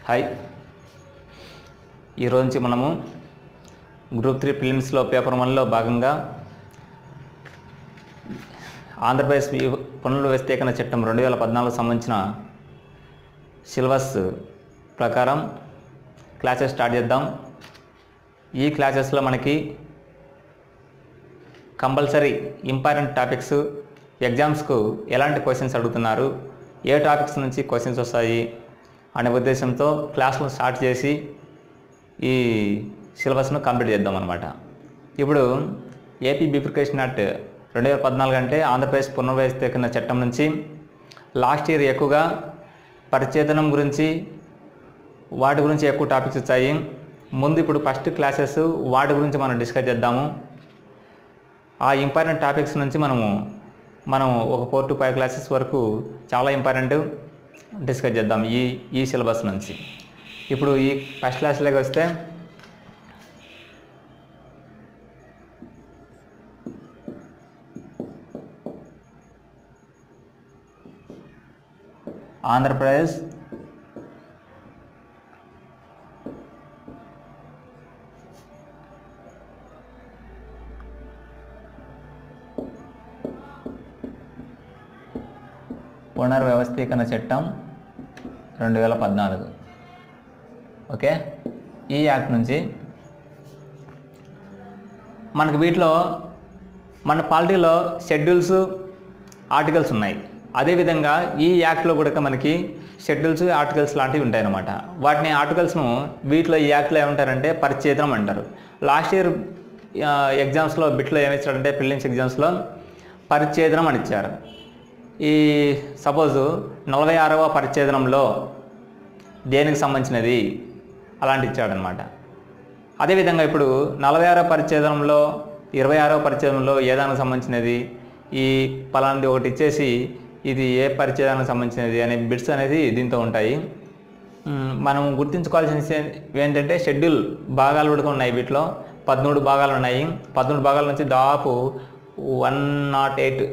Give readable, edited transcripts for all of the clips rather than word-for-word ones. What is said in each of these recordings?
Hi, ఈరోజు నుంచి మనము గ్రూప్ 3 ప్రిలిమ్స్లో పేపర్ 1లో భాగంగా ఆంధ్రప్రదేశ్ పునర్వ్యవస్థీకరణ చట్టం 2014 సంబంధించిన సిలబస్ ప్రకారం క్లాసెస్ స్టార్ట్ చేద్దాం. ఈ క్లాసెస్లో మనకి కంపల్సరీ ఇంపార్టెంట్ టాపిక్స్, ఎగ్జామ్స్కు ఎలాంటి క్వశ్చన్స్ అడుగుతున్నారు, ఏ టాపిక్స్ నుంచి క్వశ్చన్స్ వస్తాయి అనే ఉద్దేశంతో క్లాసులు స్టార్ట్ చేసి ఈ సిలబస్ను కంప్లీట్ చేద్దాం అన్నమాట. ఇప్పుడు ఏపీ బిఫర్కేషన్ యాక్ట్ 2014 అంటే ఆంధ్రప్రదేశ్ పునర్వ్యవస్థీకరణ చట్టం నుంచి లాస్ట్ ఇయర్ ఎక్కువగా పరిచ్ఛేదనం గురించి వాటి గురించి ఎక్కువ టాపిక్స్ వచ్చాయి. ముందు ఇప్పుడు ఫస్ట్ క్లాసెస్ వాటి గురించి మనం డిస్కస్ చేద్దాము. ఆ ఇంపార్టెంట్ టాపిక్స్ నుంచి మనం ఒక 4 to 5 క్లాసెస్ వరకు చాలా ఇంపార్టెంట్ డిస్కస్ చేద్దాం ఈ సిలబస్ నుంచి. ఇప్పుడు ఈ ఫస్ట్ క్లాస్లోకి వస్తే ఆంధ్రప్రదేశ్ పునర్వ్యవస్థీకరణ చట్టం 2014. ఓకే, ఈ యాక్ట్ నుంచి మనకు వీటిలో మన పాలిటీలో షెడ్యూల్స్, ఆర్టికల్స్ ఉన్నాయి. అదేవిధంగా ఈ యాక్ట్లో కూడా మనకి షెడ్యూల్స్, ఆర్టికల్స్ లాంటివి ఉంటాయన్నమాట. వాటిని ఆర్టికల్స్ను వీటిలో ఈ యాక్ట్లో ఏమంటారంటే పరిచ్ఛేదనం అంటారు. లాస్ట్ ఇయర్ ఎగ్జామ్స్లో బిట్లో ఏమిచ్చారంటే ప్రిలిమ్స్ ఎగ్జామ్స్లో పరిచ్ఛేదనం అని ఇచ్చారు. ఈ సపోజు 46వ పరిచ్ఛేదనంలో దేనికి సంబంధించినది అలాంటి ఇచ్చాడనమాట. అదేవిధంగా ఇప్పుడు 46వ పరిచ్ఛేదనంలో 26వ పరిచ్ఛేదనంలో ఏ దానికి సంబంధించినది, ఈ పలాంటి ఒకటి ఇచ్చేసి ఇది ఏ పరిచ్ఛేదానికి సంబంధించినది అనే బిట్స్ అనేది దీంతో ఉంటాయి. మనం గుర్తుంచుకోవాల్సిన ఏంటంటే షెడ్యూల్ భాగాలు కూడా ఉన్నాయి. వీటిలో 13 భాగాలు ఉన్నాయి. 13 భాగాల నుంచి దాదాపు 108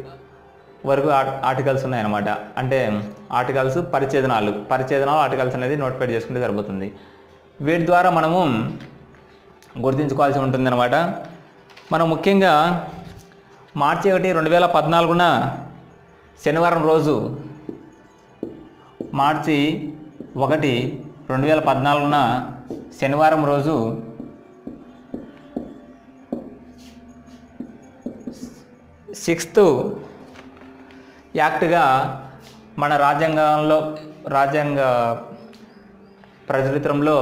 వరకు ఆర్టికల్స్ ఉన్నాయన్నమాట. అంటే ఆర్టికల్స్ పరిచ్ఛేదనాలు ఆర్టికల్స్ అనేది నోటిఫై చేసుకుంటే సరిపోతుంది. వీటి ద్వారా మనము గుర్తుంచుకోవాల్సి ఉంటుంది అన్నమాట. మనం ముఖ్యంగా మార్చి 1, 2014 శనివారం రోజు, మార్చి 1, 2014 శనివారం రోజు 6th యాక్ట్గా మన రాజ్యాంగ ప్రచురితంలో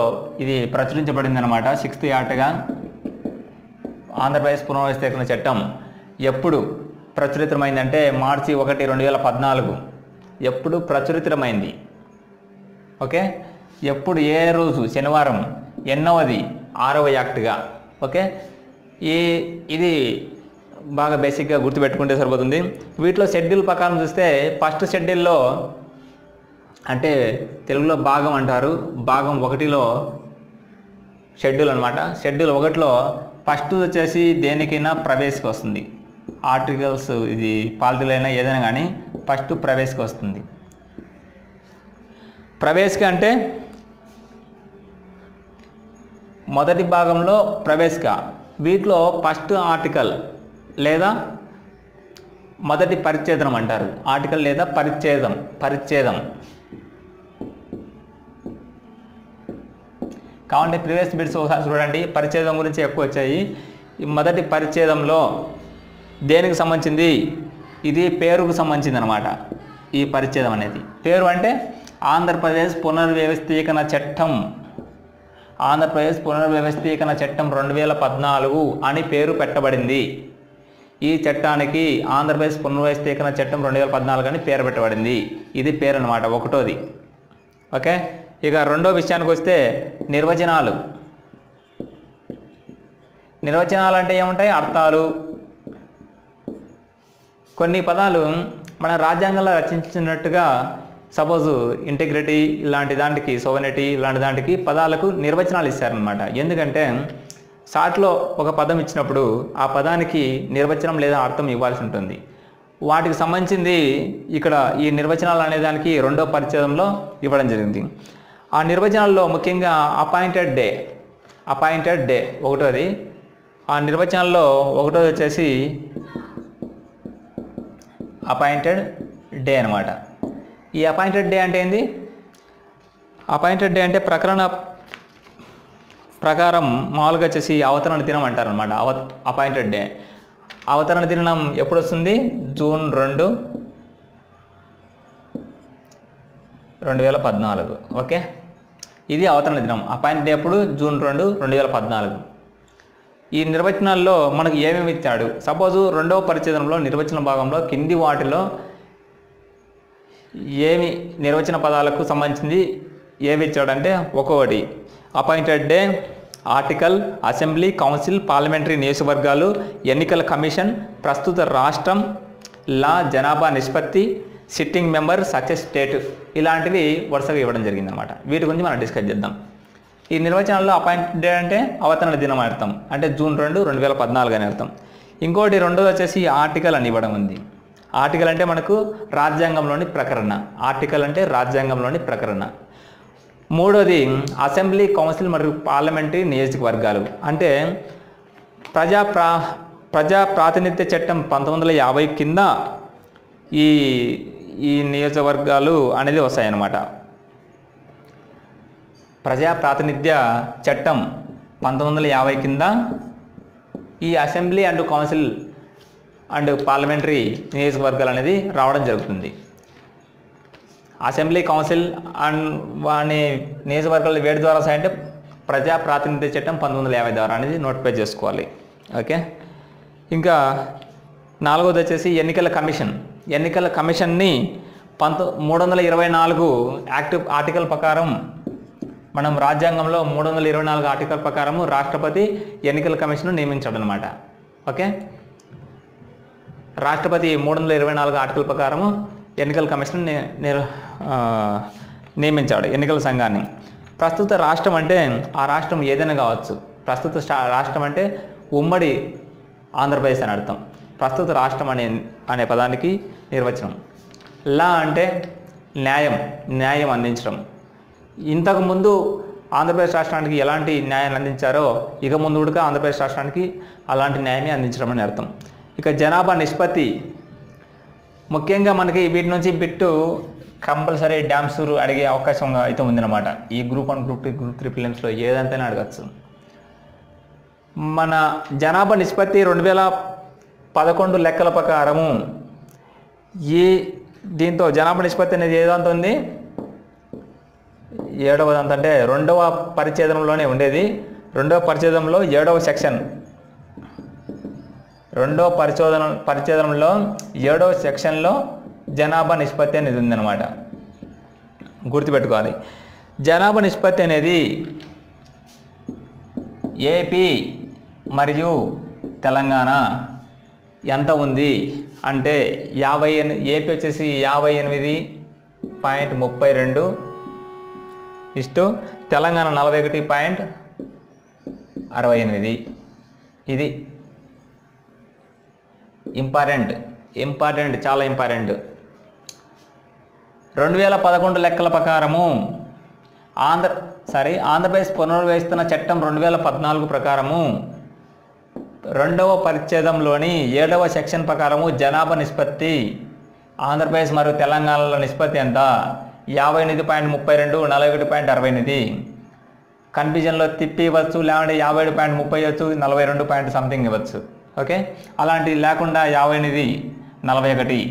ఇది ప్రచురించబడింది అనమాట. 6th యాక్ట్గా ఆంధ్రప్రదేశ్ పునర్వ్యవస్థీకరణ చట్టం ఎప్పుడు ప్రచురితమైందంటే మార్చి 1, 2014 ఎప్పుడు ప్రచురితమైంది. ఓకే, ఎప్పుడు ఏ రోజు శనివారం, ఎన్నవది 6వ యాక్ట్గా. ఓకే, ఇది బాగా బేసిక్గా గుర్తుపెట్టుకుంటే సరిపోతుంది. వీటిలో షెడ్యూల్ ప్రకారం చూస్తే ఫస్ట్ షెడ్యూల్లో అంటే తెలుగులో భాగం అంటారు, భాగం 1లో షెడ్యూల్ అనమాట. షెడ్యూల్ 1లో ఫస్ట్ వచ్చేసి దేనికైనా ప్రవేశకు వస్తుంది. ఆర్టికల్స్ ఇది పాలిటీలో అయినా ఏదైనా కానీ ఫస్ట్ ప్రవేశకు వస్తుంది. ప్రవేశక అంటే మొదటి భాగంలో ప్రవేశక. వీటిలో ఫస్ట్ ఆర్టికల్ లేదా మొదటి పరిచ్ఛేదనం అంటారు. ఆర్టికల్ లేదా పరిచ్ఛేదం కావాలంటే ప్రీవియస్ బిట్స్ ఒకసారి చూడండి. పరిచ్ఛేదం గురించి ఎక్కువ వచ్చాయి. ఈ మొదటి పరిచ్ఛేదంలో దేనికి సంబంధించింది, ఇది పేరుకు సంబంధించింది అనమాట. ఈ పరిచ్ఛేదం అనేది పేరు అంటే ఆంధ్రప్రదేశ్ పునర్వ్యవస్థీకరణ చట్టం, ఆంధ్రప్రదేశ్ పునర్వ్యవస్థీకరణ చట్టం 2014 అని పేరు పెట్టబడింది. ఈ చట్టానికి ఆంధ్రప్రదేశ్ పునర్వ్యవస్థీకరణ చట్టం 2014 అని పేరు పెట్టబడింది. ఇది పేరు అనమాట, 1వది. ఓకే, ఇక 2వ విషయానికి వస్తే నిర్వచనాలు అంటే ఏముంటాయి, అర్థాలు. కొన్ని పదాలు మన రాజ్యాంగంలో రచించినట్టుగా సపోజు ఇంటిగ్రిటీ ఇలాంటి దానికి, సోవెనిటీ ఇలాంటి దానికి పదాలకు నిర్వచనాలు ఇస్తారనమాట. ఎందుకంటే షార్ట్లో ఒక పదం ఇచ్చినప్పుడు ఆ పదానికి నిర్వచనం లేదా అర్థం ఇవ్వాల్సి ఉంటుంది. వాటికి సంబంధించింది ఇక్కడ ఈ నిర్వచనాలు అనేదానికి రెండో పరిచ్ఛేదంలో ఇవ్వడం జరిగింది. ఆ నిర్వచనాల్లో ముఖ్యంగా అపాయింటెడ్ డే ఒకటోది. ఆ నిర్వచనాల్లో ఒకటోది వచ్చేసి అపాయింటెడ్ డే అనమాట. ఈ అపాయింటెడ్ డే అంటే ఏంది? అపాయింటెడ్ డే అంటే ప్రకరణ ప్రకారం మామూలుగా వచ్చేసి అవతరణ దినం అంటారనమాట. అపాయింటెడ్ డే అవతరణ దినం ఎప్పుడు వస్తుంది? జూన్ 2, 2014. ఓకే, ఇది అవతరణ దినం. అపాయింటెడ్ డే ఎప్పుడు? జూన్ 2, 2014. ఈ నిర్వచనాల్లో మనకు ఏమేమి ఇచ్చాడు? సపోజు 2వ పరిచ్ఛేదంలో నిర్వచన భాగంలో కింది వాటిలో ఏమి నిర్వచన పదాలకు సంబంధించింది ఏవి ఇచ్చాడంటే, ఒక్కొక్కటి appointed day, article, assembly, council, parliamentary నియోజకవర్గాలు, ఎన్నికల కమిషన్, ప్రస్తుత రాష్ట్రం, లా, జనాభా నిష్పత్తి, సిట్టింగ్ మెంబర్, సక్సెస్ స్టేట్, ఇలాంటివి వరుసగా ఇవ్వడం జరిగిందనమాట. వీటి గురించి మనం డిస్కస్ చేద్దాం. ఈ నిర్వచనాల్లో అపాయింటెడ్ డే అంటే అవతరణ దినం అని అర్థం, అంటే జూన్ 2, 2014 అని అర్థం. ఇంకోటి రెండోది వచ్చేసి ఆర్టికల్ అని ఇవ్వడం ఉంది. ఆర్టికల్ అంటే మనకు రాజ్యాంగంలోని ప్రకరణ. ఆర్టికల్ అంటే రాజ్యాంగంలోని ప్రకరణ. మూడోది అసెంబ్లీ, కౌన్సిల్ మరియు పార్లమెంటరీ నియోజకవర్గాలు, అంటే ప్రజా ప్రాతినిధ్య చట్టం 1950 కింద ఈ నియోజకవర్గాలు అనేది వస్తాయన్నమాట. ప్రజా ప్రాతినిధ్య చట్టం 1950 కింద ఈ assembly and council and parliamentary నియోజకవర్గాలు అనేది రావడం జరుగుతుంది. అసెంబ్లీ, కౌన్సిల్ అండ్ వాని నియోజకవర్గాలు వేడి ద్వారా అంటే ప్రజా ప్రాతినిధ్య చట్టం 1950 ద్వారా అనేది నోటిఫై చేసుకోవాలి. ఓకే, ఇంకా నాలుగోది వచ్చేసి ఎన్నికల కమిషన్. ఎన్నికల కమిషన్ని 324 ఆర్టికల్ ప్రకారం, మనం రాజ్యాంగంలో 324 ఆర్టికల్ ప్రకారము రాష్ట్రపతి ఎన్నికల కమిషన్ నియమించాడు అనమాట. ఓకే, రాష్ట్రపతి 324 ఆర్టికల్ ప్రకారము ఎన్నికల కమిషన్ నియమించాడు ఎన్నికల సంఘాన్ని. ప్రస్తుత రాష్ట్రం అంటే ఆ రాష్ట్రం ఏదైనా కావచ్చు. ప్రస్తుత రాష్ట్రం అంటే ఉమ్మడి ఆంధ్రప్రదేశ్ అని అర్థం. ప్రస్తుత రాష్ట్రం అనే పదానికి నిర్వచనం. లా అంటే న్యాయం అందించడం. ఇంతకుముందు ఆంధ్రప్రదేశ్ రాష్ట్రానికి ఎలాంటి న్యాయాన్ని అందించారో ఇక ముందు కూడా ఆంధ్రప్రదేశ్ రాష్ట్రానికి అలాంటి న్యాయాన్ని అందించడం అని అర్థం. ఇక జనాభా నిష్పత్తి, ముఖ్యంగా మనకి వీటి నుంచి బిట్టు కంపల్సరీ డ్యామ్స్ అడిగే అవకాశం అయితే ఉందన్నమాట. ఈ గ్రూప్ 1, గ్రూప్ 2, గ్రూప్ 3 ప్రిలిమ్స్లో ఏదంతైనా అడగచ్చు. మన జనాభా నిష్పత్తి 2011 లెక్కల ప్రకారము దీంతో జనాభా నిష్పత్తి అనేది ఏదంత ఉంది? 7వ అంటే 2వ పరిచ్ఛేదంలోనే ఉండేది. 2వ పరిచ్ఛేదంలో 7వ సెక్షన్, 2వ పరిచ్ఛేదంలో 7వ సెక్షన్లో జనాభా నిష్పత్తి అనేది ఉందన్నమాట. గుర్తుపెట్టుకోవాలి. జనాభా నిష్పత్తి అనేది ఏపీ మరియు తెలంగాణ ఎంత ఉంది అంటే ఏపీ వచ్చేసి 58.32 ఇస్టు తెలంగాణ 41.68. ఇది ఇంపార్టెంట్, చాలా ఇంపార్టెంట్. 2011 లెక్కల ప్రకారము ఆంధ్రప్రదేశ్ పునర్వ్యవస్థన చట్టం 2014 ప్రకారము 2వ పరిచ్ఛేదంలోని 7వ సెక్షన్ ప్రకారము జనాభా నిష్పత్తి ఆంధ్రప్రదేశ్ మరియు తెలంగాణలో నిష్పత్తి ఎంత? 58.32, 41.68. కన్ఫ్యూజన్లో తిప్పి ఇవ్వచ్చు, లేదంటే 57.30 ఇవ్వచ్చు, 42 సంథింగ్ ఇవ్వచ్చు. ఓకే, అలాంటివి లేకుండా 58, 41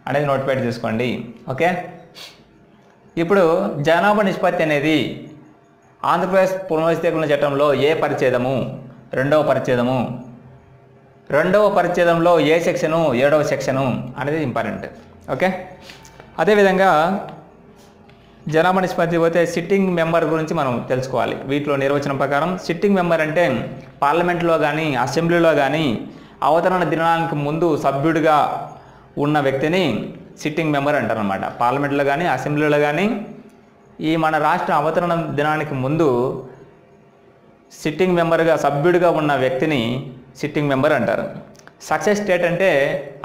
అనేది నోటిఫై చేసుకోండి. ఓకే, ఇప్పుడు జనాభా నిష్పత్తి అనేది ఆంధ్రప్రదేశ్ పునర్వ్యవస్థీకరణ చట్టంలో ఏ పరిచ్ఛేదము? 2వ పరిచ్ఛేదము. 2వ పరిచ్ఛేదంలో ఏ సెక్షను? 7వ సెక్షను అనేది ఇంపార్టెంట్. ఓకే, అదేవిధంగా జనాభా నిష్పత్తి పోతే సిట్టింగ్ మెంబర్ గురించి మనం తెలుసుకోవాలి. వీటిలో నిర్వచనం ప్రకారం సిట్టింగ్ మెంబర్ అంటే పార్లమెంట్లో కానీ అసెంబ్లీలో కానీ అవతరణ దినానికి ముందు సభ్యుడిగా ఉన్న వ్యక్తిని సిట్టింగ్ మెంబర్ అంటారనమాట. పార్లమెంట్లో కానీ అసెంబ్లీలో కానీ ఈ మన రాష్ట్ర అవతరణ దినానికి ముందు సిట్టింగ్ మెంబర్గా సభ్యుడిగా ఉన్న వ్యక్తిని సిట్టింగ్ మెంబర్ అంటారు. సక్సెస్ స్టేట్ అంటే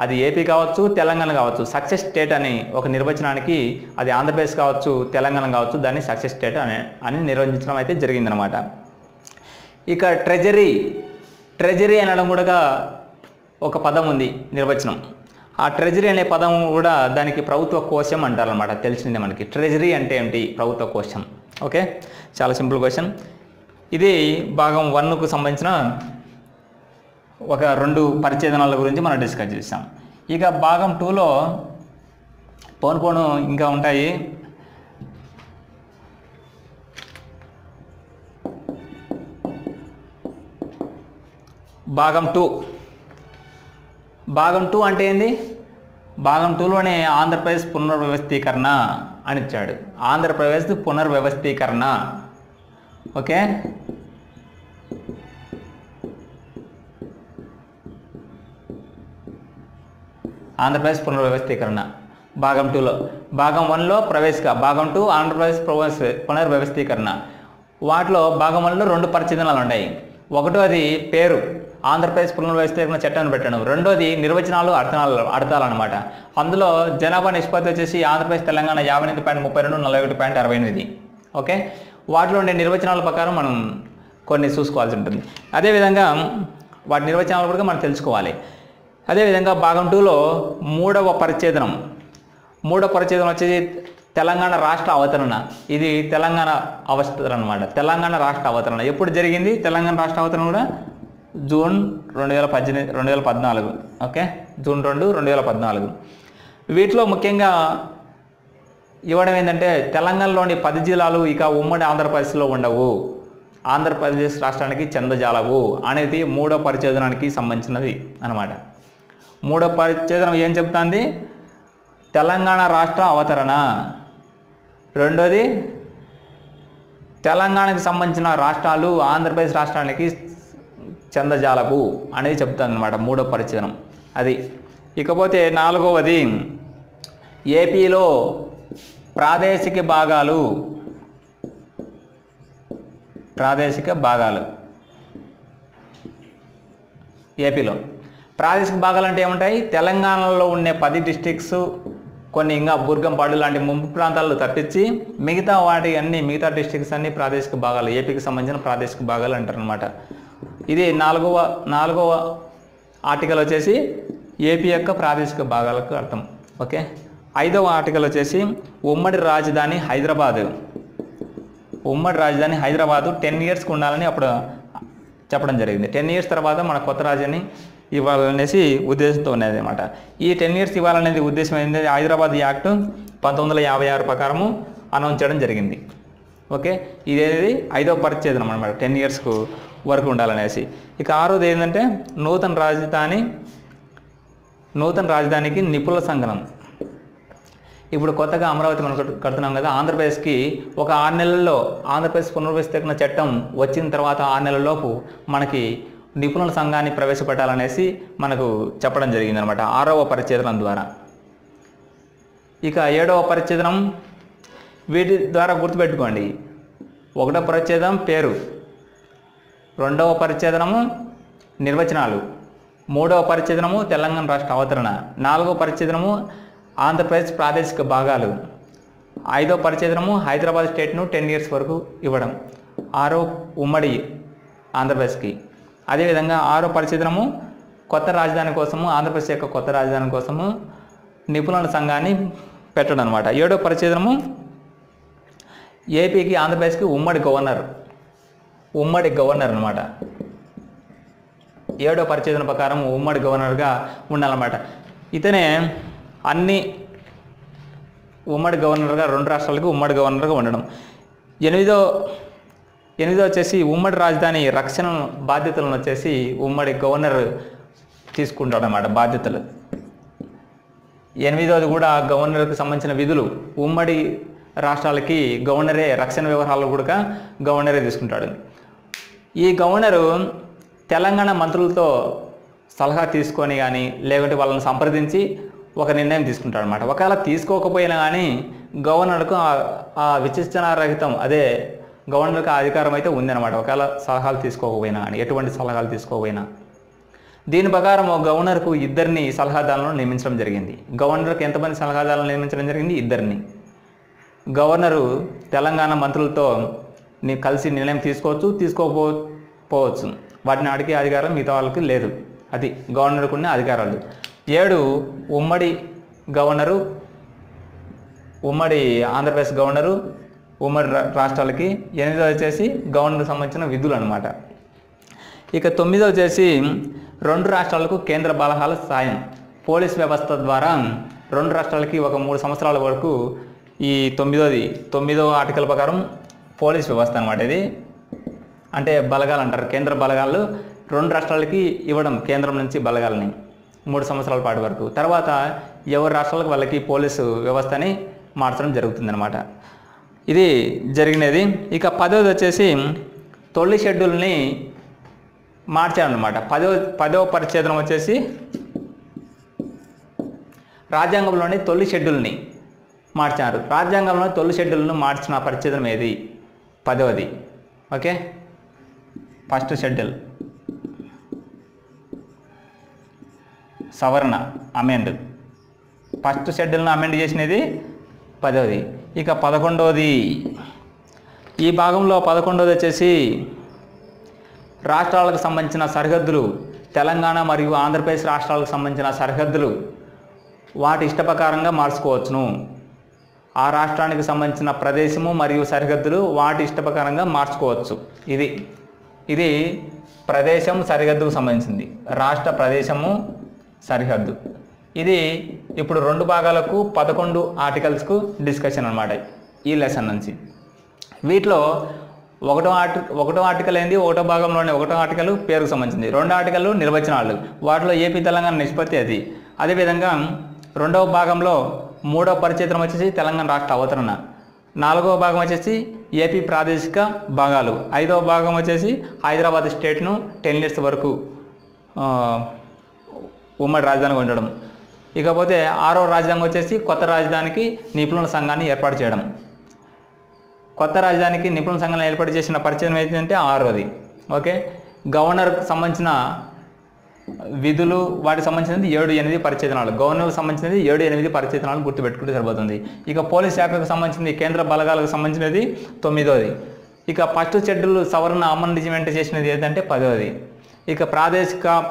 అది ఏపీ కావచ్చు, తెలంగాణ కావచ్చు. సక్సెస్ స్టేట్ అని ఒక నిర్వచనానికి అది ఆంధ్రప్రదేశ్ కావచ్చు, తెలంగాణ కావచ్చు, దాన్ని సక్సెస్ స్టేట్ అని నిర్వచించడం అయితే జరిగిందనమాట. ఇక ట్రెజరీ అనడం కూడా ఒక పదం ఉంది నిర్వచనం. ఆ ట్రెజరీ అనే పదం కూడా దానికి ప్రభుత్వ కోశం అంటారనమాట. తెలిసిందే మనకి ట్రెజరీ అంటే ఏమిటి, ప్రభుత్వ కోశం. ఓకే, చాలా సింపుల్ క్వశ్చన్. ఇది భాగం 1కు సంబంధించిన ఒక 2 పరిచ్ఛేదనాల గురించి మనం డిస్కస్ చేసాం. ఇక భాగం 2లో పోను ఇంకా ఉంటాయి. భాగం 2 అంటే ఏంది? భాగం 2లోనే ఆంధ్రప్రదేశ్ పునర్వ్యవస్థీకరణ అని ఇచ్చాడు. ఆంధ్రప్రదేశ్ పునర్వ్యవస్థీకరణ. ఓకే, ఆంధ్రప్రదేశ్ పునర్వ్యవస్థీకరణ భాగం 2లో. భాగం 1లో ప్రవేశిక, భాగం 2 ఆంధ్రప్రదేశ్ పునర్వ్యవస్థీకరణ. వాటిలో భాగం 1లో 2 పరిచ్ఛేదనాలు ఉన్నాయి. ఒకటోది పేరు, ఆంధ్రప్రదేశ్ పునర్వ్యవస్థీకరణ చట్టాన్ని పెట్టాను. రెండోది నిర్వచనాలు, అర్థాలు అనమాట. అందులో జనాభా నిష్పత్తి వచ్చేసి ఆంధ్రప్రదేశ్ తెలంగాణ 58.32, 41.68. ఓకే, వాటిలో ఉండే నిర్వచనాల ప్రకారం మనం కొన్ని చూసుకోవాల్సి ఉంటుంది. అదేవిధంగా వాటి నిర్వచనాలు కూడా మనం తెలుసుకోవాలి. అదేవిధంగా భాగం 2లో మూడవ పరిచ్ఛేదనం వచ్చేసి తెలంగాణ రాష్ట్ర అవతరణ. ఇది తెలంగాణ అవతరణ అనమాట. తెలంగాణ రాష్ట్ర అవతరణ ఎప్పుడు జరిగింది? తెలంగాణ రాష్ట్ర అవతరణ కూడా జూన్ 2014. Okay, June 2, 2014. వీటిలో ముఖ్యంగా ఇవ్వడం ఏంటంటే తెలంగాణలోని 10 జిల్లాలు ఇక ఉమ్మడి ఆంధ్రప్రదేశ్లో ఉండవు, ఆంధ్రప్రదేశ్ రాష్ట్రానికి చెందజాలవు అనేది 3వ పరిచ్ఛేదనానికి సంబంధించినది అనమాట. 3వ పరిచ్ఛేదనం ఏం చెప్తుంది? తెలంగాణ రాష్ట్ర అవతరణ. రెండోది తెలంగాణకు సంబంధించిన రాష్ట్రాలు ఆంధ్రప్రదేశ్ రాష్ట్రానికి చెందజాలవు అనేది చెప్తుంది అనమాట 3వ పరిచ్ఛేదనం అది. ఇకపోతే 4వది ఏపీలో ప్రాదేశిక భాగాలు. ఏపీలో ప్రాదేశిక భాగాలు అంటే ఏముంటాయి? తెలంగాణలో ఉండే 10 డిస్ట్రిక్ట్స్, కొన్ని ఇంకా బుర్గంపాడు లాంటి ముంపు ప్రాంతాల్లో తప్పించి మిగతా మిగతా డిస్ట్రిక్ట్స్ అన్ని ప్రాదేశిక భాగాలు, ఏపీకి సంబంధించిన ప్రాదేశిక భాగాలు అంటారనమాట. ఇది 4వ ఆర్టికల్ వచ్చేసి ఏపీ యొక్క ప్రాదేశిక భాగాలకు అర్థం. ఓకే, 5వ ఆర్టికల్ వచ్చేసి ఉమ్మడి రాజధాని హైదరాబాదు 10 ఇయర్స్కి ఉండాలని అప్పుడు చెప్పడం జరిగింది. 10 ఇయర్స్ తర్వాత మన కొత్త రాజధాని ఇవ్వాలనేసి ఉద్దేశంతో ఉన్నది అనమాట. ఈ 10 ఇయర్స్ ఇవ్వాలనేది ఉద్దేశం ఏంటంటే హైదరాబాద్ యాక్ట్ 1956 ప్రకారము అనౌన్స్ చేయడం జరిగింది. ఓకే, ఇదేది 5వ పరిచ్ఛేదనం అనమాట, 10 ఇయర్స్ వరకు ఉండాలనేసి. ఇక 6వది ఏంటంటే నూతన రాజధానికి నిపుణుల సంఘం. ఇప్పుడు కొత్తగా అమరావతి మనం కడుతున్నాం కదా, ఆంధ్రప్రదేశ్కి ఒక 6 నెలల్లో ఆంధ్రప్రదేశ్ పునర్వ్యవస్థీకరణ చట్టం వచ్చిన తర్వాత 6 నెలలలోపు మనకి నిపుణుల సంఘాన్ని ప్రవేశపెట్టాలనేసి మనకు చెప్పడం జరిగిందనమాట 6వ పరిచ్ఛేదనం ద్వారా. ఇక 7వ పరిచ్ఛేదనం, వీటి ద్వారా గుర్తుపెట్టుకోండి. 1వ పరిచ్ఛేదనం పేరు, 2వ పరిచ్ఛేదనము నిర్వచనాలు, 3వ పరిచ్ఛేదనము తెలంగాణ రాష్ట్ర అవతరణ, 4వ పరిచ్ఛేదనము ఆంధ్రప్రదేశ్ ప్రాదేశిక భాగాలు, 5వ పరిచ్ఛేదనము హైదరాబాద్ స్టేట్ను 10 ఇయర్స్ వరకు ఇవ్వడం, 6వ ఉమ్మడి ఆంధ్రప్రదేశ్కి. అదేవిధంగా 6వ పరిచ్ఛేదనము కొత్త రాజధాని కోసము, ఆంధ్రప్రదేశ్ యొక్క కొత్త రాజధాని కోసము నిపుణుల సంఘాన్ని పెట్టడం అనమాట. 7వ పరిచ్ఛేదనము ఏపీకి ఆంధ్రప్రదేశ్కి ఉమ్మడి గవర్నర్ అనమాట. 7వ పరిచ్ఛేదన ప్రకారం ఉమ్మడి గవర్నర్గా ఉండాలన్నమాట. ఇతనే అన్ని ఉమ్మడి గవర్నర్గా 2 రాష్ట్రాలకు ఉమ్మడి గవర్నర్గా ఉండడం. 8వ వచ్చేసి ఉమ్మడి రాజధాని రక్షణ బాధ్యతలను వచ్చేసి ఉమ్మడి గవర్నర్ తీసుకుంటాడు అన్నమాట బాధ్యతలు. 8వది కూడా గవర్నర్కి సంబంధించిన విధులు ఉమ్మడి రాష్ట్రాలకి గవర్నరే, రక్షణ వ్యవహారాలు కూడా గవర్నరే తీసుకుంటాడు. ఈ గవర్నరు తెలంగాణ మంత్రులతో సలహా తీసుకొని కానీ లేకుంటే వాళ్ళని సంప్రదించి ఒక నిర్ణయం తీసుకుంటాడు అనమాట. ఒకవేళ తీసుకోకపోయినా కానీ గవర్నర్కు ఆ విచక్షణారహితం, అదే గవర్నర్కి ఆ అధికారం అయితే ఉందన్నమాట. ఒకవేళ సలహాలు తీసుకోకపోయినా కానీ, ఎటువంటి సలహాలు తీసుకోకపోయినా. దీని ప్రకారం గవర్నర్కు ఇద్దరిని సలహాదారులను నియమించడం జరిగింది. గవర్నర్కి ఎంతమంది సలహాదారులను నియమించడం జరిగింది? ఇద్దరిని. గవర్నరు తెలంగాణ మంత్రులతో కలిసి నిర్ణయం తీసుకోకపోవచ్చు. వాటిని అడిగే అధికారం మిగతా వాళ్ళకి లేదు. అది గవర్నర్కు ఉన్న అధికారాలు. 7 ఉమ్మడి గవర్నరు, ఉమ్మడి ఆంధ్రప్రదేశ్ గవర్నరు, ఉమ్మడి రాష్ట్రాలకి. 8 వచ్చేసి గవర్నర్కి సంబంధించిన విధులు అనమాట. ఇక 9 వచ్చేసి 2 రాష్ట్రాలకు కేంద్ర బలగాల సాయం. పోలీస్ వ్యవస్థ ద్వారా 2 రాష్ట్రాలకి ఒక 3 సంవత్సరాల వరకు ఈ 9వ ఆర్టికల్ ప్రకారం పోలీస్ వ్యవస్థ అనమాట. ఇది అంటే బలగాలు అంటారు. కేంద్ర బలగాలు 2 రాష్ట్రాలకి ఇవ్వడం, కేంద్రం నుంచి బలగాలని 3 సంవత్సరాల పాటు వరకు. తర్వాత ఎవరి రాష్ట్రాలకు వాళ్ళకి పోలీసు వ్యవస్థని మార్చడం జరుగుతుందన్నమాట. ఇది జరిగినది. ఇక 10వ వచ్చేసి తొలి షెడ్యూల్ని మార్చారనమాట. 10వ పరిచ్ఛేదం వచ్చేసి రాజ్యాంగంలోని తొలి షెడ్యూల్ని మార్చారు. రాజ్యాంగంలోని తొలి షెడ్యూల్ను మార్చిన పరిచ్ఛేదం ఏది? 10వది. ఓకే, ఫస్ట్ షెడ్యూల్ సవరణ అమెండ్. ఫస్ట్ షెడ్యూల్ను అమెండ్ చేసినది 10వది. ఇక 11వది, ఈ భాగంలో 11వది వచ్చేసి రాష్ట్రాలకు సంబంధించిన సరిహద్దులు, తెలంగాణ మరియు ఆంధ్రప్రదేశ్ రాష్ట్రాలకు సంబంధించిన సరిహద్దులు వాటి ఇష్టప్రకారంగా మార్చుకోవచ్చును. ఆ రాష్ట్రానికి సంబంధించిన ప్రదేశము మరియు సరిహద్దులు వాటి ఇష్టప్రకారంగా మార్చుకోవచ్చు. ఇది ప్రదేశం సరిహద్దుకు సంబంధించింది. రాష్ట్ర ప్రదేశము సరిహద్దు. ఇది ఇప్పుడు 2 భాగాలకు 11 ఆర్టికల్స్కు డిస్కషన్ అనమాట ఈ లెసన్ నుంచి. వీటిలో ఒకటో ఆర్టికల్ ఏంది? 1వ భాగంలోనే 1వ ఆర్టికల్ పేరుకు సంబంధించింది. 2వ ఆర్టికల్ నిర్వచనాలు, వాటిలో ఏపీ తెలంగాణ నిష్పత్తి అది. అదేవిధంగా 2వ భాగంలో 3వ పరిచ్ఛేదం వచ్చేసి తెలంగాణ రాష్ట్ర అవతరణ. 4వ భాగం వచ్చేసి ఏపీ ప్రాదేశిక భాగాలు. 5వ భాగం వచ్చేసి హైదరాబాద్ స్టేట్ను 10 years వరకు ఉమ్మడి రాజధానిగా ఉండడం. ఇకపోతే 6వ రాజధాని వచ్చేసి కొత్త రాజధానికి నిపుణుల సంఘాన్ని ఏర్పాటు చేయడం. కొత్త రాజధానికి నిపుణుల సంఘాన్ని ఏర్పాటు చేసిన పరిచయం ఏంటంటే 6వది. ఓకే, గవర్నర్కి సంబంధించిన విధులు వాటికి సంబంధించినది 7-8 పరిచ్ఛేదనాలు. గవర్నర్కి సంబంధించినది 7-8 పరిచ్ఛేదనాలు గుర్తుపెట్టుకుంటే సరిపోతుంది. ఇక పోలీస్ శాఖకు సంబంధించింది, కేంద్ర బలగాలకు సంబంధించినది 9వది. ఇక ఫస్ట్ షెడ్యూల్ సవరణ అమెండ్మెంట్ చేసినది ఏంటంటే 10వది. ఇక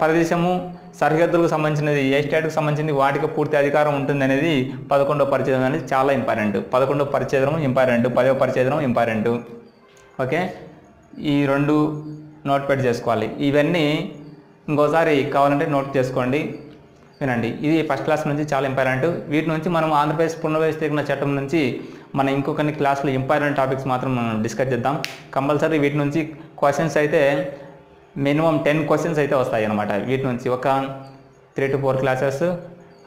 ప్రదేశము సరిహద్దులకు సంబంధించినది, ఏ స్టేట్కి సంబంధించింది వాటికి పూర్తి అధికారం ఉంటుంది అనేది 11వ పరిచ్ఛేదం అనేది చాలా ఇంపార్టెంట్. 11వ పరిచ్ఛేదం ఇంపార్టెంట్, 10వ పరిచ్ఛేదం ఇంపార్టెంట్. ఓకే, ఈ 2 నోట్ పెట్టి చేసుకోవాలి. ఇవన్నీ ఇంకోసారి కావాలంటే నోట్ చేసుకోండి, వినండి. ఇది ఫస్ట్ క్లాస్ నుంచి చాలా ఇంపార్టెంట్. వీటి నుంచి మనం ఆంధ్రప్రదేశ్ పునర్వ్యవస్థీకరణ చట్టం నుంచి మనం ఇంకొన్ని క్లాసులు ఇంపార్టెంట్ టాపిక్స్ మాత్రం మనం డిస్కస్ చేద్దాం. కంపల్సరీ వీటి నుంచి క్వశ్చన్స్ అయితే మినిమం 10 క్వశ్చన్స్ అయితే వస్తాయి అన్నమాట. వీటి నుంచి ఒక 3 to 4 క్లాసెస్.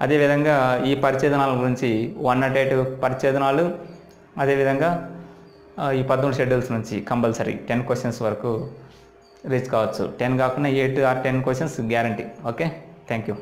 అదేవిధంగా ఈ పరిచ్ఛేదనాల గురించి 108 పరిచ్ఛేదనాలు, అదేవిధంగా ఈ 13 షెడ్యూల్స్ నుంచి కంపల్సరీ 10 క్వశ్చన్స్ వరకు రీచ్ కావచ్చు. 10 కాకుండా 8 or 10 questions guarantee. Okay, thank you.